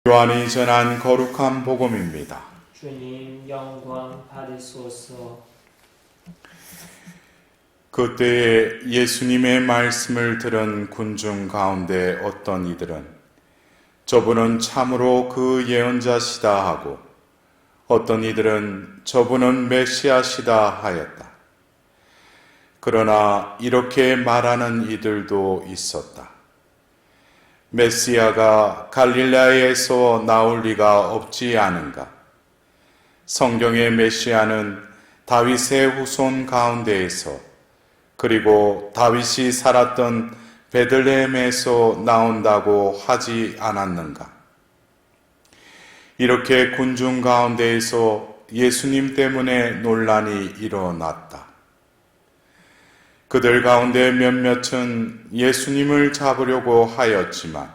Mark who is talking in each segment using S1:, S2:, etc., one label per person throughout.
S1: 요한이 전한 거룩한 복음입니다.
S2: 주님 영광 받으소서.
S1: 그때에 예수님의 말씀을 들은 군중 가운데 어떤 이들은 저분은 참으로 그 예언자시다 하고 어떤 이들은 저분은 메시아시다 하였다. 그러나 이렇게 말하는 이들도 있었다. 메시아가 갈릴라에서 나올 리가 없지 않은가? 성경의 메시아는 다윗의 후손 가운데에서 그리고 다윗이 살았던 베들레헴에서 나온다고 하지 않았는가? 이렇게 군중 가운데에서 예수님 때문에 논란이 일어났다. 그들 가운데 몇몇은 예수님을 잡으려고 하였지만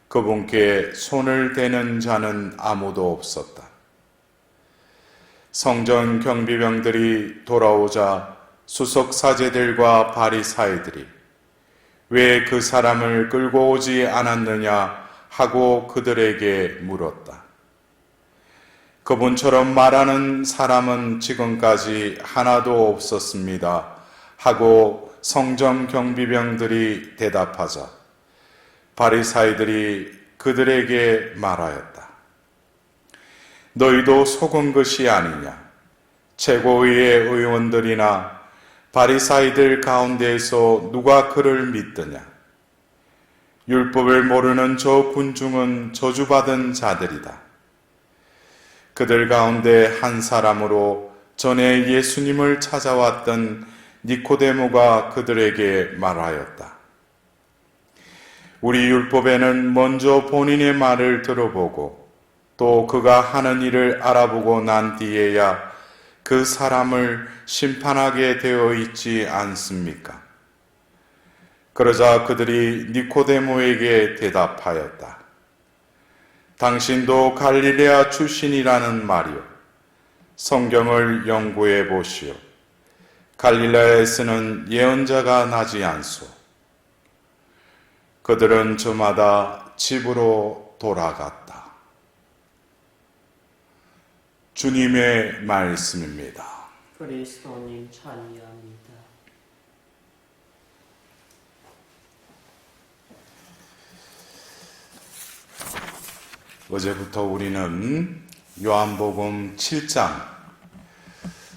S1: 그분께 손을 대는 자는 아무도 없었다. 성전 경비병들이 돌아오자 수석 사제들과 바리사이들이 왜 그 사람을 끌고 오지 않았느냐 하고 그들에게 물었다. 그분처럼 말하는 사람은 지금까지 하나도 없었습니다 하고 성전 경비병들이 대답하자 바리사이들이 그들에게 말하였다. 너희도 속은 것이 아니냐? 최고위의 의원들이나 바리사이들 가운데에서 누가 그를 믿더냐? 율법을 모르는 저 군중은 저주받은 자들이다. 그들 가운데 한 사람으로 전에 예수님을 찾아왔던 니코데모가 그들에게 말하였다. 우리 율법에는 먼저 본인의 말을 들어보고 또 그가 하는 일을 알아보고 난 뒤에야 그 사람을 심판하게 되어 있지 않습니까? 그러자 그들이 니코데모에게 대답하였다. 당신도 갈릴레아 출신이라는 말이요. 성경을 연구해 보시오. 갈릴라에서는 예언자가 나지 않소. 그들은 저마다 집으로 돌아갔다. 주님의 말씀입니다.
S2: 그리스도님 찬미합니다.
S1: 어제부터 우리는 요한복음 7장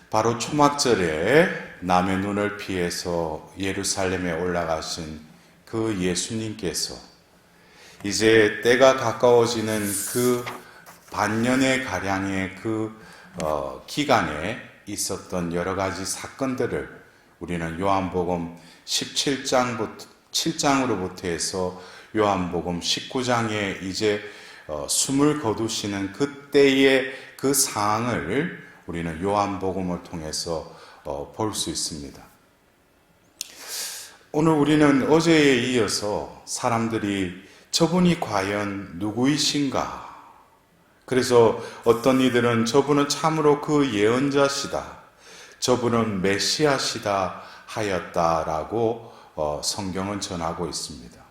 S1: 바로 초막절에 남의 눈을 피해서 예루살렘에 올라가신 그 예수님께서 이제 때가 가까워지는 그 반년의 가량의 그 기간에 있었던 여러 가지 사건들을 우리는 요한복음 7장으로부터 해서 요한복음 19장에 이제 숨을 거두시는 그때의 그 상황을 우리는 요한복음을 통해서 볼 수 있습니다. 오늘 우리는 어제에 이어서 사람들이 저분이 과연 누구이신가? 그래서 어떤 이들은 저분은 참으로 그 예언자시다. 저분은 메시아시다 하였다라고 성경은 전하고 있습니다.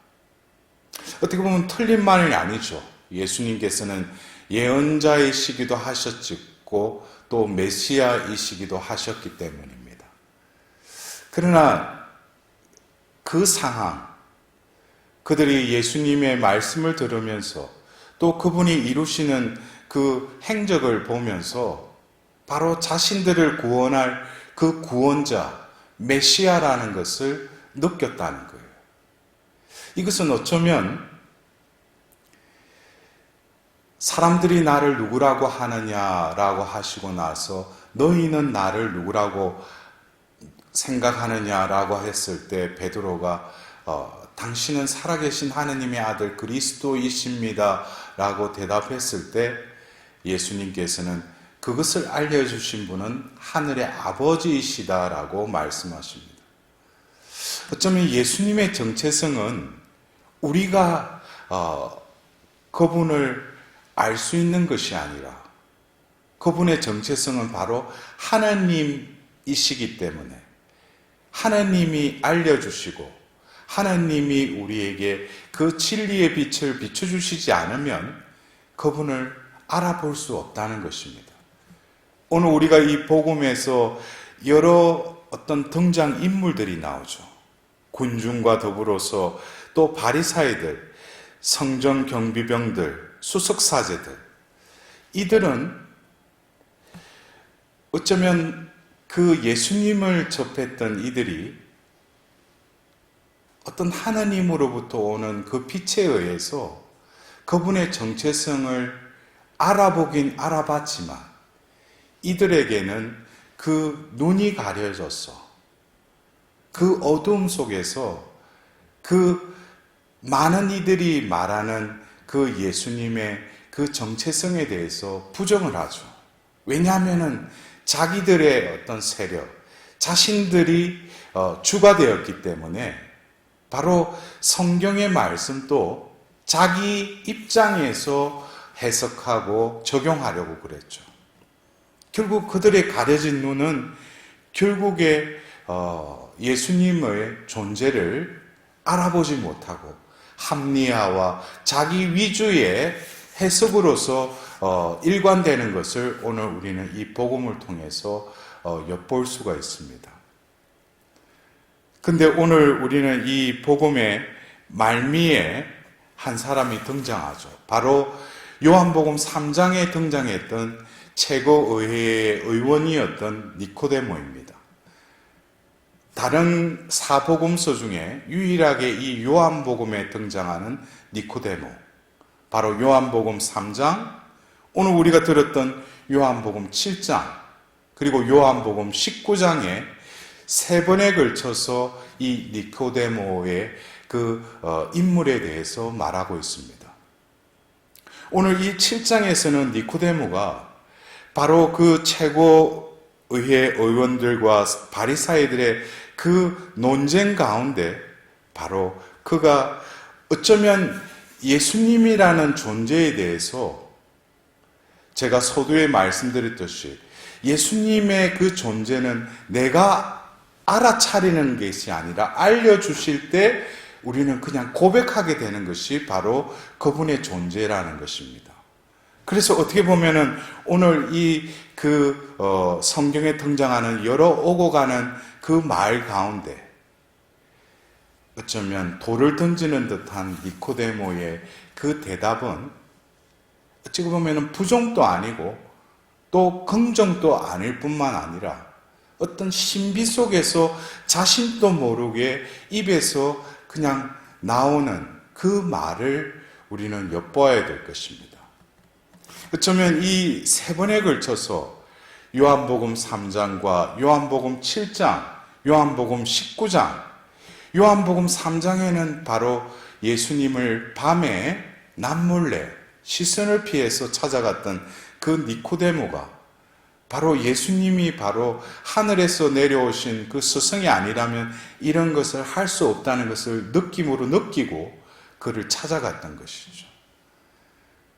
S1: 어떻게 보면 틀린 말이 아니죠. 예수님께서는 예언자이시기도 하셨고 또 메시아이시기도 하셨기 때문입니다. 그러나 그 상황, 그들이 예수님의 말씀을 들으면서 또 그분이 이루시는 그 행적을 보면서 바로 자신들을 구원할 그 구원자, 메시아라는 것을 느꼈다는 거예요. 이것은 어쩌면 사람들이 나를 누구라고 하느냐라고 하시고 나서 너희는 나를 누구라고 생각하느냐라고 했을 때 베드로가 당신은 살아계신 하느님의 아들 그리스도이십니다 라고 대답했을 때 예수님께서는 그것을 알려주신 분은 하늘의 아버지이시다라고 말씀하십니다. 어쩌면 예수님의 정체성은 우리가 그분을 알 수 있는 것이 아니라 그분의 정체성은 바로 하나님이시기 때문에 하나님이 알려주시고 하나님이 우리에게 그 진리의 빛을 비춰주시지 않으면 그분을 알아볼 수 없다는 것입니다. 오늘 우리가 이 복음에서 여러 어떤 등장 인물들이 나오죠. 군중과 더불어서 또 바리사이들, 성전 경비병들, 수석사제들, 이들은 어쩌면 그 예수님을 접했던 이들이 어떤 하나님으로부터 오는 그 빛에 의해서 그분의 정체성을 알아보긴 알아봤지만 이들에게는 그 눈이 가려져서 그 어두움 속에서 그 많은 이들이 말하는 그 예수님의 그 정체성에 대해서 부정을 하죠. 왜냐하면은 자기들의 어떤 세력, 자신들이 주가 되었기 때문에 바로 성경의 말씀도 자기 입장에서 해석하고 적용하려고 그랬죠. 결국 그들의 가려진 눈은 결국에 예수님의 존재를 알아보지 못하고 합리화와 자기 위주의 해석으로서 일관되는 것을 오늘 우리는 이 복음을 통해서 엿볼 수가 있습니다. 근데 오늘 우리는 이 복음의 말미에 한 사람이 등장하죠. 바로 요한복음 3장에 등장했던 최고의회의 의원이었던 니코데모입니다. 다른 사복음서 중에 유일하게 이 요한복음에 등장하는 니코데모, 바로 요한복음 3장, 오늘 우리가 들었던 요한복음 7장, 그리고 요한복음 19장에 세 번에 걸쳐서 이 니코데모의 그 인물에 대해서 말하고 있습니다. 오늘 이 7장에서는 니코데모가 바로 그 최고의회 의원들과 바리사이들의 그 논쟁 가운데 바로 그가 어쩌면 예수님이라는 존재에 대해서 제가 서두에 말씀드렸듯이 예수님의 그 존재는 내가 알아차리는 것이 아니라 알려주실 때 우리는 그냥 고백하게 되는 것이 바로 그분의 존재라는 것입니다. 그래서 어떻게 보면은 오늘 성경에 등장하는 여러 오고 가는 그 말 가운데 어쩌면 돌을 던지는 듯한 니코데모의 그 대답은 어찌 보면은 부정도 아니고 또 긍정도 아닐 뿐만 아니라 어떤 신비 속에서 자신도 모르게 입에서 그냥 나오는 그 말을 우리는 엿보아야 될 것입니다. 어쩌면 이 세 번에 걸쳐서 요한복음 3장과 요한복음 7장, 요한복음 19장, 요한복음 3장에는 바로 예수님을 밤에 남몰래 시선을 피해서 찾아갔던 그 니코데모가 바로 예수님이 바로 하늘에서 내려오신 그 스승이 아니라면 이런 것을 할 수 없다는 것을 느낌으로 느끼고 그를 찾아갔던 것이죠.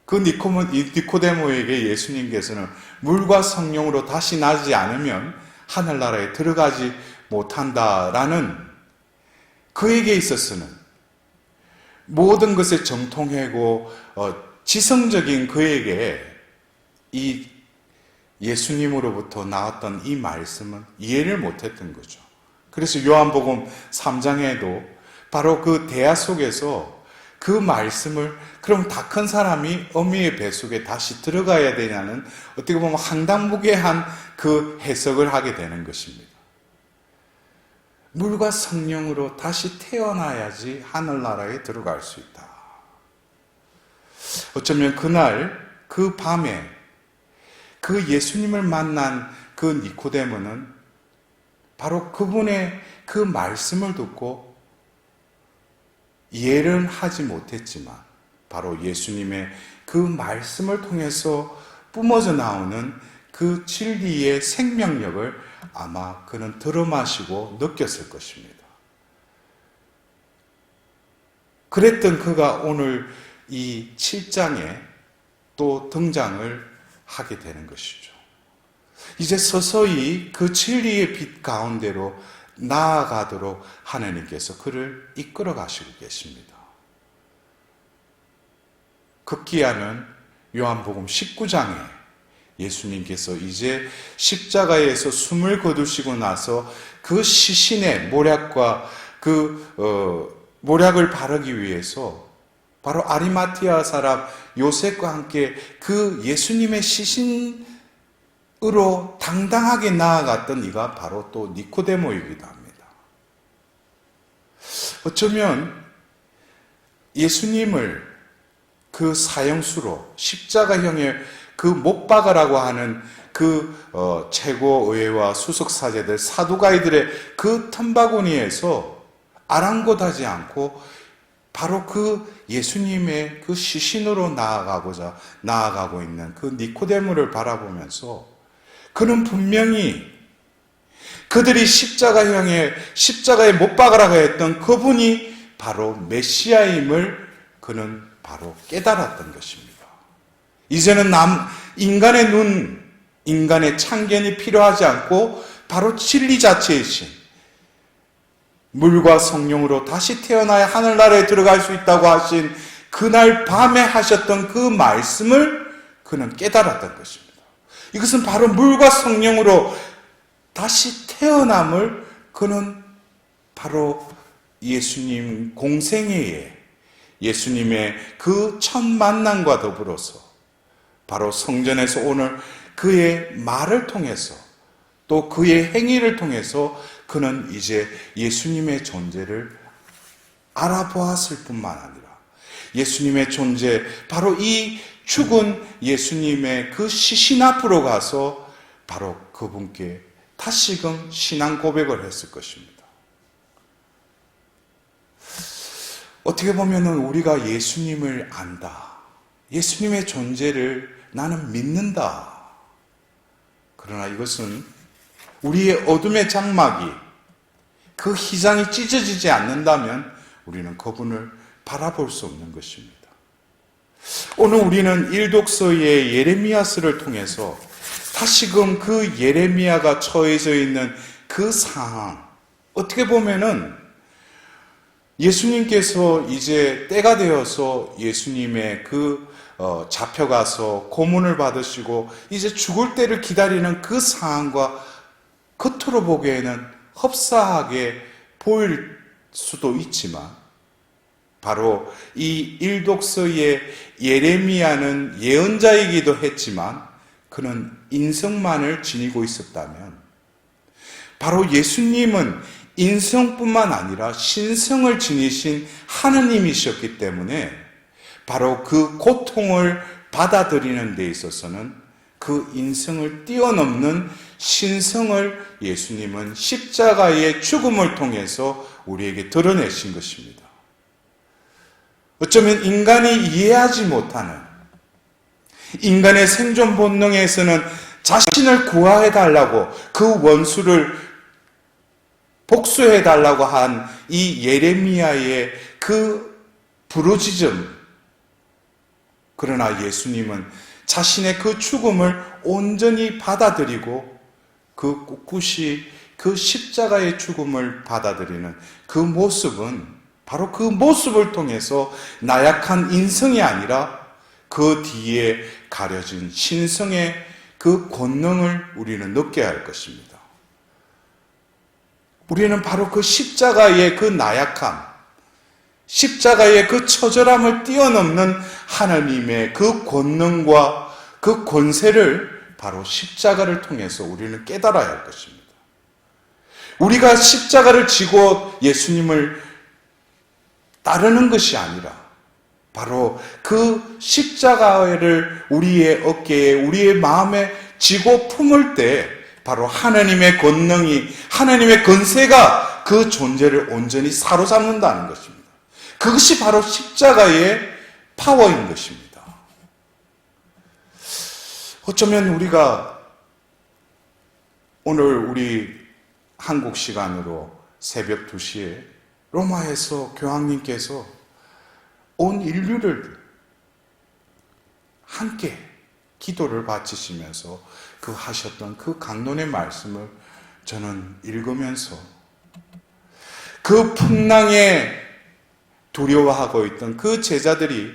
S1: 그 니코데모에게 예수님께서는 물과 성령으로 다시 나지 않으면 하늘나라에 들어가지 못한다라는 그에게 있어서는 모든 것에 정통하고 지성적인 그에게 이 예수님으로부터 나왔던 이 말씀은 이해를 못했던 거죠. 그래서 요한복음 3장에도 바로 그 대화 속에서 그 말씀을 그럼 다 큰 사람이 어미의 뱃속에 다시 들어가야 되냐는 어떻게 보면 황당무계한 그 해석을 하게 되는 것입니다. 물과 성령으로 다시 태어나야지 하늘나라에 들어갈 수 있다. 어쩌면 그날 그 밤에 그 예수님을 만난 그 니코데모는 바로 그분의 그 말씀을 듣고 이해를 하지 못했지만 바로 예수님의 그 말씀을 통해서 뿜어져 나오는 그 진리의 생명력을 아마 그는 들어마시고 느꼈을 것입니다. 그랬던 그가 오늘 이 7장에 또 등장을 하게 되는 것이죠. 이제 서서히 그 진리의 빛 가운데로 나아가도록 하나님께서 그를 이끌어 가시고 계십니다. 급기야는 요한복음 19장에 예수님께서 이제 십자가에서 숨을 거두시고 나서 그 시신의 모략과 모략을 바르기 위해서 바로 아리마티아 사람 요셉과 함께 그 예수님의 시신으로 당당하게 나아갔던 이가 바로 또 니코데모이기도 합니다. 어쩌면 예수님을 그 사형수로 십자가형의 그 못 박으라고 하는 최고의회와 수석사제들, 사두가이들의 그 틈바구니에서 아랑곳하지 않고 바로 그 예수님의 그 시신으로 나아가고 있는 그 니코데모를 바라보면서 그는 분명히 그들이 십자가에 못 박으라고 했던 그분이 바로 메시아임을 그는 바로 깨달았던 것입니다. 이제는 인간의 눈, 인간의 참견이 필요하지 않고 바로 진리 자체이신 물과 성령으로 다시 태어나야 하늘나라에 들어갈 수 있다고 하신 그날 밤에 하셨던 그 말씀을 그는 깨달았던 것입니다. 이것은 바로 물과 성령으로 다시 태어남을 그는 바로 예수님 공생애에 예수님의 그 첫 만남과 더불어서 바로 성전에서 오늘 그의 말을 통해서 또 그의 행위를 통해서 그는 이제 예수님의 존재를 알아보았을 뿐만 아니라 예수님의 존재, 바로 이 죽은 예수님의 그 시신 앞으로 가서 바로 그분께 다시금 신앙 고백을 했을 것입니다. 어떻게 보면 우리가 예수님을 안다, 예수님의 존재를 나는 믿는다. 그러나 이것은 우리의 어둠의 장막이 그 휘장이 찢어지지 않는다면 우리는 그분을 바라볼 수 없는 것입니다. 오늘 우리는 일독서의 예레미야서를 통해서 다시금 그 예레미야가 처해져 있는 그 상황, 어떻게 보면은 예수님께서 이제 때가 되어서 예수님의 잡혀가서 고문을 받으시고 이제 죽을 때를 기다리는 그 상황과 겉으로 보기에는 흡사하게 보일 수도 있지만 바로 이 일독서의 예레미야는 예언자이기도 했지만 그는 인성만을 지니고 있었다면 바로 예수님은 인성뿐만 아니라 신성을 지니신 하느님이셨기 때문에 바로 그 고통을 받아들이는 데 있어서는 그 인성을 뛰어넘는 신성을 예수님은 십자가의 죽음을 통해서 우리에게 드러내신 것입니다. 어쩌면 인간이 이해하지 못하는 인간의 생존 본능에서는 자신을 구하해달라고 그 원수를 복수해달라고 한 이 예레미야의 그 부르짖음, 그러나 예수님은 자신의 그 죽음을 온전히 받아들이고 그 꿋꿋이 그 십자가의 죽음을 받아들이는 그 모습은 바로 그 모습을 통해서 나약한 인성이 아니라 그 뒤에 가려진 신성의 그 권능을 우리는 느껴야 할 것입니다. 우리는 바로 그 십자가의 그 나약함, 십자가의 그 처절함을 뛰어넘는 하나님의 그 권능과 그 권세를 바로 십자가를 통해서 우리는 깨달아야 할 것입니다. 우리가 십자가를 지고 예수님을 따르는 것이 아니라 바로 그 십자가를 우리의 어깨에, 우리의 마음에 지고 품을 때 바로 하나님의 권능이, 하나님의 권세가 그 존재를 온전히 사로잡는다는 것입니다. 그것이 바로 십자가의 파워인 것입니다. 어쩌면 우리가 오늘 우리 한국 시간으로 새벽 2시에 로마에서 교황님께서 온 인류를 함께 기도를 바치시면서 그 하셨던 그 강론의 말씀을 저는 읽으면서 그 풍랑에 두려워하고 있던 그 제자들이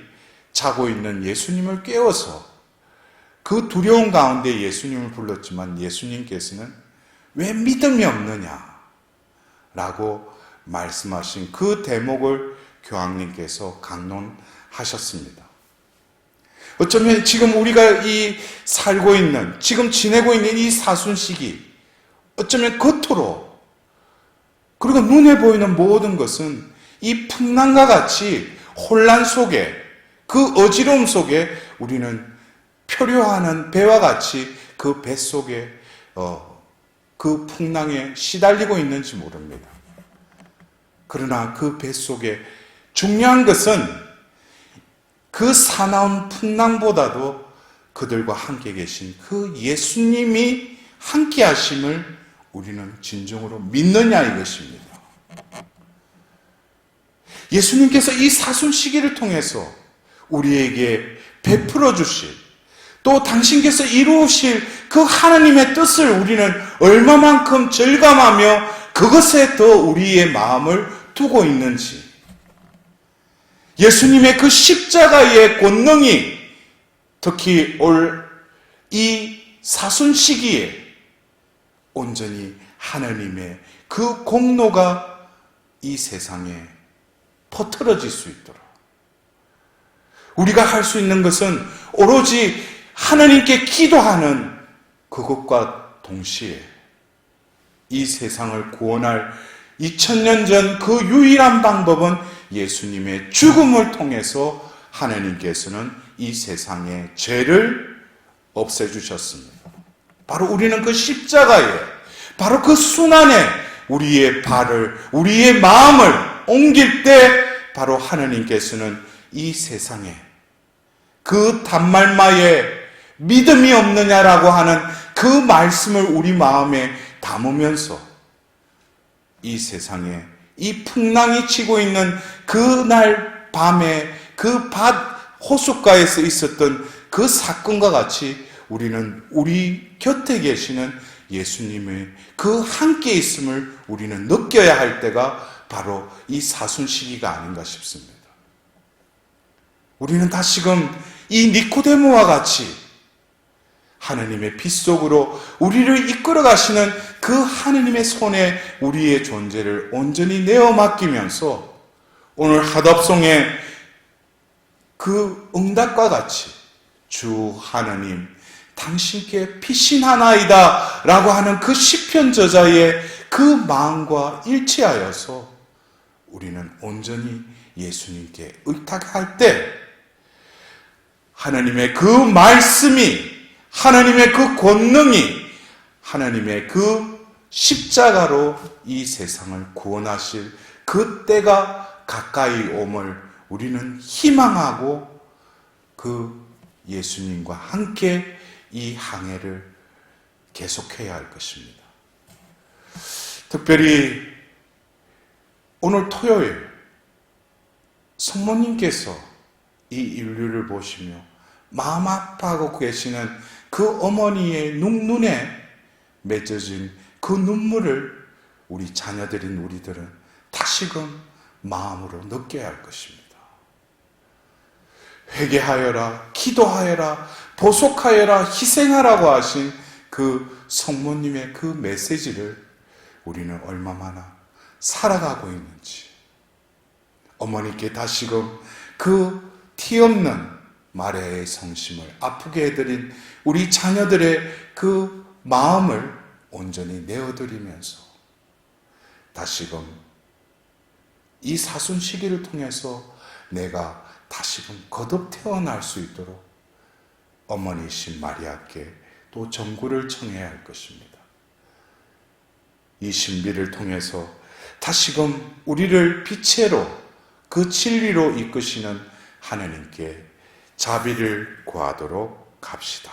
S1: 자고 있는 예수님을 깨워서 그 두려운 가운데 예수님을 불렀지만 예수님께서는 왜 믿음이 없느냐 라고 말씀하신 그 대목을 교황님께서 강론하셨습니다. 어쩌면 지금 우리가 살고 있는, 지금 지내고 있는 이 사순 시기, 어쩌면 겉으로, 그리고 눈에 보이는 모든 것은 이 풍랑과 같이 혼란 속에, 그 어지러움 속에 우리는 표류하는 배와 같이 그 배 속에, 그 풍랑에 시달리고 있는지 모릅니다. 그러나 그 배 속에 중요한 것은 그 사나운 풍랑보다도 그들과 함께 계신 그 예수님이 함께 하심을 우리는 진정으로 믿느냐 이것입니다. 예수님께서 이 사순 시기를 통해서 우리에게 베풀어 주실, 또 당신께서 이루실 그 하나님의 뜻을 우리는 얼마만큼 절감하며 그것에 더 우리의 마음을 두고 있는지, 예수님의 그 십자가의 권능이 특히 올 이 사순 시기에 온전히 하나님의 그 공로가 이 세상에 퍼뜨려질 수 있도록 우리가 할 수 있는 것은 오로지 하나님께 기도하는 그것과 동시에 이 세상을 구원할 2000년 전 그 유일한 방법은 예수님의 죽음을 통해서 하나님께서는 이 세상의 죄를 없애주셨습니다. 바로 우리는 그 십자가에, 바로 그 순환에 우리의 발을, 우리의 마음을 옮길 때 바로 하나님께서는 이 세상에 그 단말마에 믿음이 없느냐라고 하는 그 말씀을 우리 마음에 담으면서 이 세상에 이 풍랑이 치고 있는 그날 밤에 그 밭 호숫가에서 있었던 그 사건과 같이 우리는 우리 곁에 계시는 예수님의 그 함께 있음을 우리는 느껴야 할 때가 바로 이 사순 시기가 아닌가 싶습니다. 우리는 다시금 이 니코데모와 같이 하나님의 빛 속으로 우리를 이끌어 가시는 그 하나님의 손에 우리의 존재를 온전히 내어 맡기면서 오늘 하답송의 그 응답과 같이 주 하나님 당신께 피신하나이다 라고 하는 그 시편 저자의 그 마음과 일치하여서 우리는 온전히 예수님께 의탁할 때 하나님의 그 말씀이, 하나님의 그 권능이, 하나님의 그 십자가로 이 세상을 구원하실 그 때가 가까이 옴을 우리는 희망하고 그 예수님과 함께 이 항해를 계속해야 할 것입니다. 특별히 오늘 토요일 성모님께서 이 인류를 보시며 마음 아파하고 계시는 그 어머니의 눈에 맺어진 그 눈물을 우리 자녀들인 우리들은 다시금 마음으로 느껴야 할 것입니다. 회개하여라, 기도하여라, 보속하여라, 희생하라고 하신 그 성모님의 그 메시지를 우리는 얼마나 살아가고 있는지, 어머니께 다시금 그 티 없는 마리아의 성심을 아프게 해드린 우리 자녀들의 그 마음을 온전히 내어드리면서 다시금 이 사순 시기를 통해서 내가 다시금 거듭 태어날 수 있도록 어머니이신 마리아께 또 정구를 청해야 할 것입니다. 이 신비를 통해서 다시금 우리를 빛으로 그 진리로 이끄시는 하나님께 자비를 구하도록 합시다.